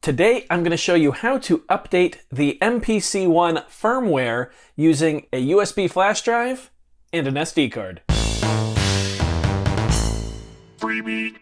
Today, I'm going to show you how to update the MPC One firmware using a USB flash drive and an SD card. Freebie.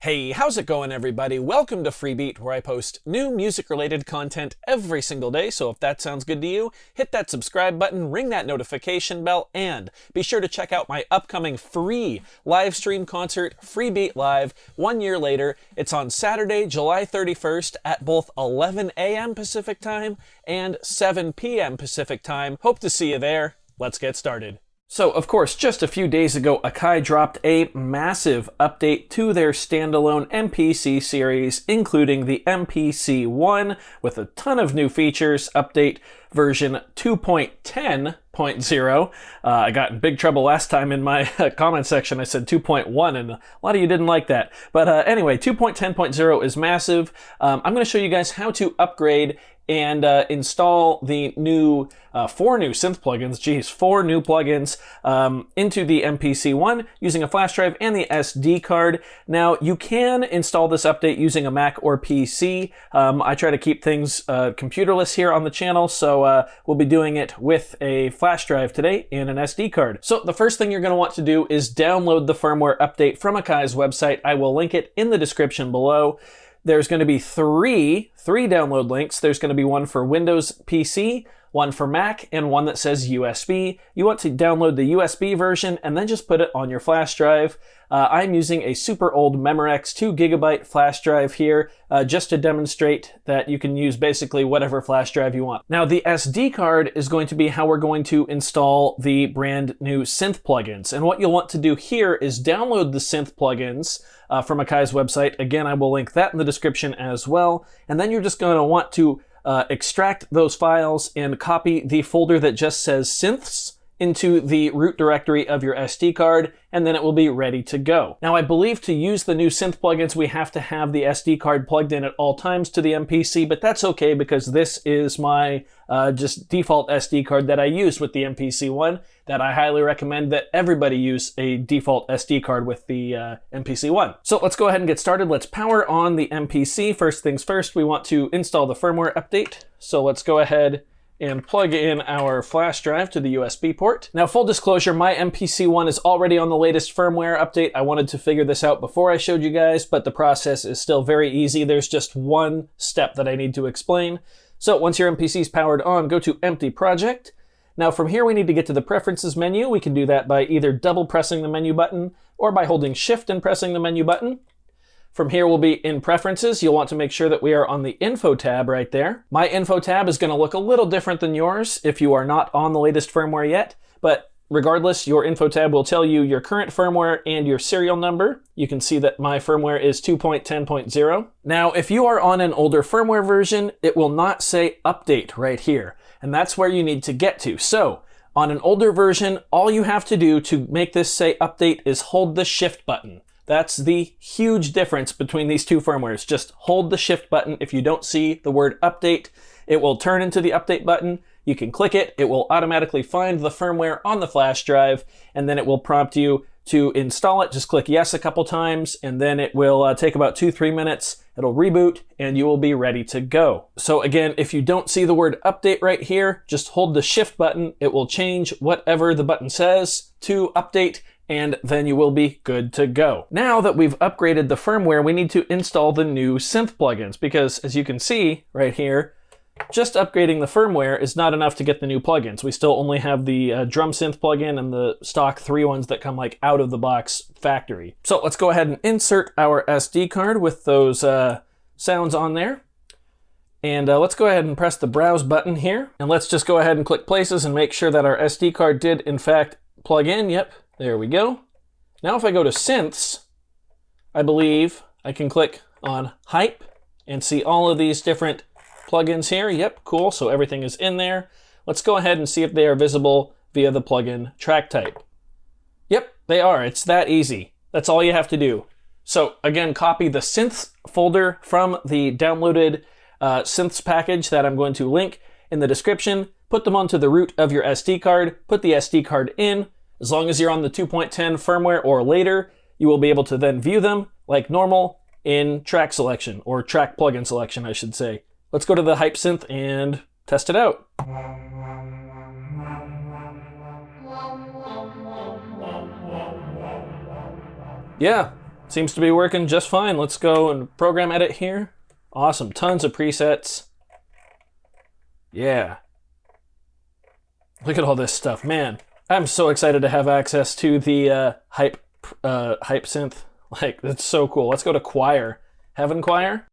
Hey, how's it going, everybody? Welcome to Freebeat, where I post new music-related content every single day, so if that sounds good to you, hit that subscribe button, ring that notification bell, and be sure to check out my upcoming free live stream concert, Freebeat Live, 1 year later. It's on Saturday, July 31st at both 11 a.m. Pacific Time and 7 p.m. Pacific Time. Hope to see you there. Let's get started. So, of course, just a few days ago, Akai dropped a massive update to their standalone MPC series, including the MPC One, with a ton of new features. Update version 2.10.0. I got in big trouble last time in my comment section. I said 2.1, and a lot of you didn't like that. But anyway, 2.10.0 is massive. I'm going to show you guys how to upgrade and install the new 4 new synth plugins, 4 new plugins into the MPC One using a flash drive and the SD card. Now, you can install this update using a Mac or PC. I try to keep things computerless here on the channel, so we'll be doing it with a flash drive today and an SD card. So the first thing you're going to want to do is download the firmware update from Akai's website. I will link it in the description below. There's going to be three download links. There's going to be one for Windows PC, one for Mac, and one that says USB. You want to download the USB version and then just put it on your flash drive. I'm using a super old Memorex 2GB flash drive here just to demonstrate that you can use basically whatever flash drive you want. Now, the SD card is going to be how we're going to install the brand new synth plugins. And what you'll want to do here is download the synth plugins from Akai's website. Again, I will link that in the description as well. And then you're just going to want to extract those files and copy the folder that just says synths into the root directory of your SD card, and then it will be ready to go. Now, I believe to use the new synth plugins, we have to have the SD card plugged in at all times to the MPC, but that's okay because this is my just default SD card that I use with the MPC One, that I highly recommend that everybody use a default SD card with the MPC One. So let's go ahead and get started. Let's power on the MPC. First things first, we want to install the firmware update. So let's go ahead and plug in our flash drive to the USB port. Now, full disclosure, my MPC One is already on the latest firmware update. I wanted to figure this out before I showed you guys, but the process is still very easy. There's just one step that I need to explain. So once your MPC is powered on, go to Empty Project. Now from here, we need to get to the Preferences menu. We can do that by either double pressing the menu button or by holding Shift and pressing the menu button. From here, we'll be in Preferences. You'll want to make sure that we are on the Info tab right there. My Info tab is going to look a little different than yours if you are not on the latest firmware yet, but regardless, your Info tab will tell you your current firmware and your serial number. You can see that my firmware is 2.10.0. Now, if you are on an older firmware version, it will not say Update right here, and that's where you need to get to. So, on an older version, all you have to do to make this say Update is hold the Shift button. That's the huge difference between these two firmwares. Just hold the Shift button. If you don't see the word Update, it will turn into the Update button. You can click it. It will automatically find the firmware on the flash drive, and then it will prompt you to install it. Just click Yes a couple times, and then it will take about 2-3 minutes. It'll reboot, and you will be ready to go. So again, if you don't see the word Update right here, just hold the Shift button. It will change whatever the button says to Update, and then you will be good to go. Now that we've upgraded the firmware, we need to install the new synth plugins, because as you can see right here, just upgrading the firmware is not enough to get the new plugins. We still only have the drum synth plugin and the stock 3 ones that come like out of the box factory. So let's go ahead and insert our SD card with those sounds on there. And let's go ahead and press the Browse button here. And let's just go ahead and click Places and make sure that our SD card did in fact plug in. Yep. There we go. Now if I go to Synths, I believe I can click on Hype and see all of these different plugins here. Yep, cool. So everything is in there. Let's go ahead and see if they are visible via the plugin track type. Yep, they are. It's that easy. That's all you have to do. So again, copy the Synths folder from the downloaded Synths package that I'm going to link in the description. Put them onto the root of your SD card. Put the SD card in. As long as you're on the 2.10 firmware or later, you will be able to then view them like normal. in track selection, or track plugin selection, I should say. Let's go to the Hype Synth and test it out. Yeah, seems to be working just fine. Let's go and program edit here. Awesome, tons of presets. Yeah. Look at all this stuff, man. I'm so excited to have access to the Hype Synth. Like, that's so cool. Let's go to Choir. Heaven Choir.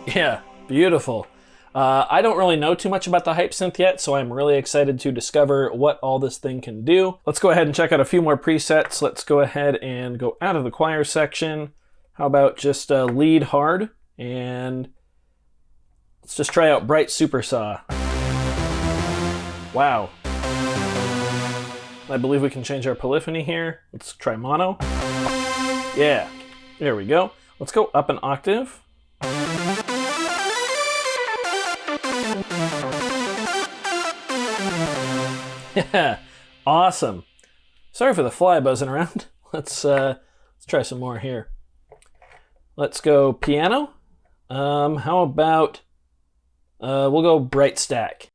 Yeah, beautiful. I don't really know too much about the Hype Synth yet, so I'm really excited to discover what all this thing can do. Let's go ahead and check out a few more presets. Let's go ahead and go out of the choir section. How about just lead hard, and let's just try out Bright Super Saw. Wow. I believe we can change our polyphony here. Let's try mono. Yeah, there we go. Let's go up an octave. Yeah, awesome. Sorry for the fly buzzing around. Let's try some more here. Let's go piano. How about we'll go Bright Stack.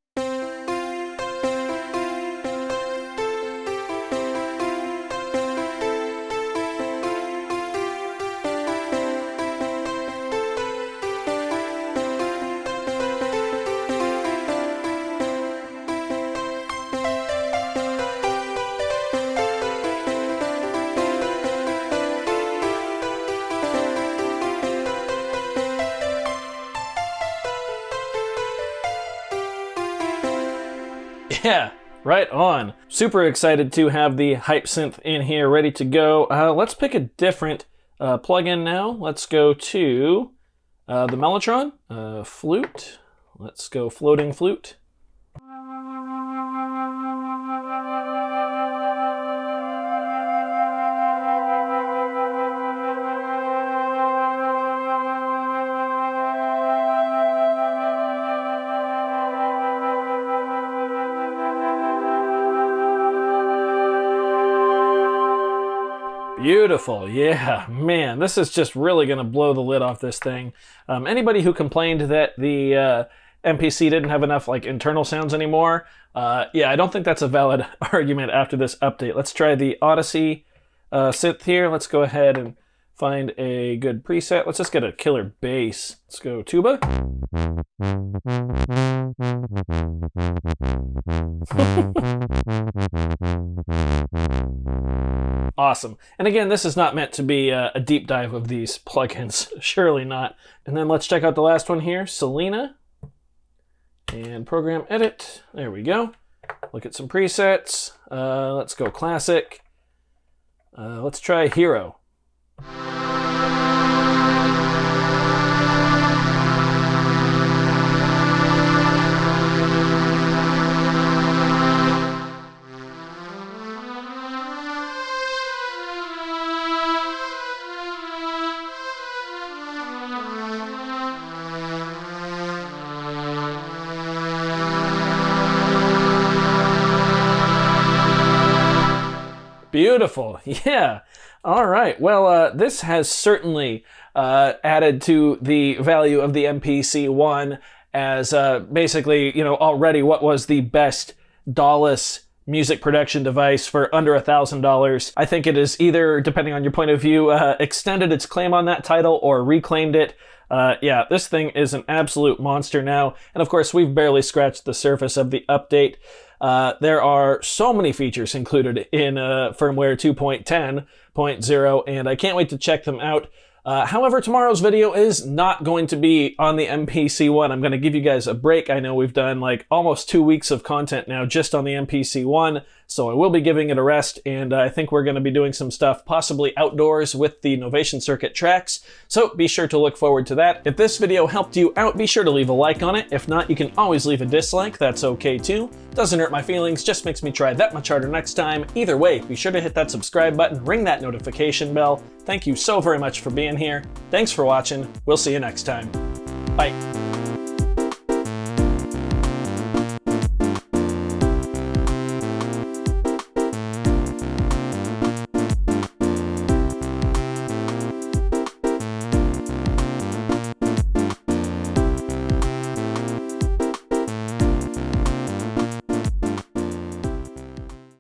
Yeah, right on. Super excited to have the Hype Synth in here ready to go. Let's pick a different plugin now. Let's go to the Mellotron, flute. Let's go floating flute. Beautiful, yeah, man, this is just really gonna blow the lid off this thing. Anybody who complained that the MPC didn't have enough like internal sounds anymore, yeah, I don't think that's a valid argument after this update. Let's try the Odyssey synth here. Let's go ahead and find a good preset. Let's just get a killer bass. Let's go tuba. Awesome. And again, this is not meant to be a deep dive of these plugins. Surely not. And then let's check out the last one here, Selena. And program edit. There we go. Look at some presets. Let's go classic. Let's try Hero. Beautiful. Yeah. All right. Well, this has certainly added to the value of the MPC One as basically, you know, already what was the best DAW-less music production device for under $1,000. I think it is either, depending on your point of view, extended its claim on that title or reclaimed it. Yeah, this thing is an absolute monster now. And of course, we've barely scratched the surface of the update. There are so many features included in Firmware 2.10.0, and I can't wait to check them out. However, tomorrow's video is not going to be on the MPC One. I'm going to give you guys a break. I know we've done like almost 2 weeks of content now just on the MPC One, So I will be giving it a rest, and I think we're going to be doing some stuff possibly outdoors with the Novation Circuit tracks, so be sure to look forward to that. If this video helped you out, be sure to leave a like on it. If not, you can always leave a dislike, that's okay too. Doesn't hurt my feelings, just makes me try that much harder next time. Either way, be sure to hit that subscribe button, ring that notification bell. Thank you so very much for being here. Thanks for watching. We'll see you next time. Bye.